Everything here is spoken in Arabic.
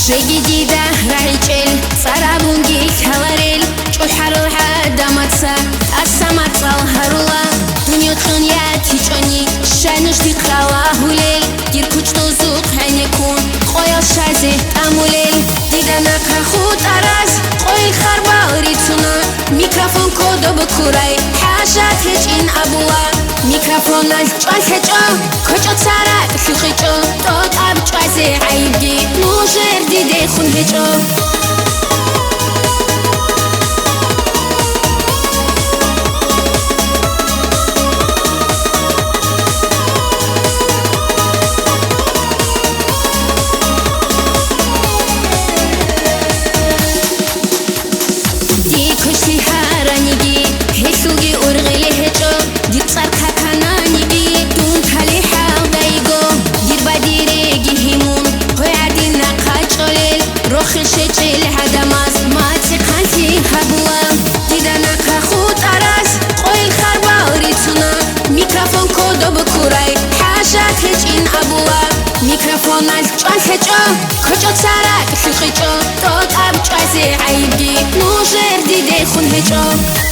جديدة رايجل صرابونجي كالاريل جوحروحة دمتسا السماتسا هرولا دنيا تخنياتي جوني شانوش تقراوا هوليل دير كوچتو زوق هنكون خويا شازي تاموليل ديدنا كخوت أراز خوي خربا ريتونا ميكروفون كودو بكوراي حاجات هجين أبوا ميكروفون الجوال هجو كوچو تسارات خيخيجو توت أب جوازي عيبجي نوجر ديدي خون هجو ميكروفون الجوال هجو كوچو تسارات خيخيجو توت أب جوازي عيبجي نوجر ديدي خون هجو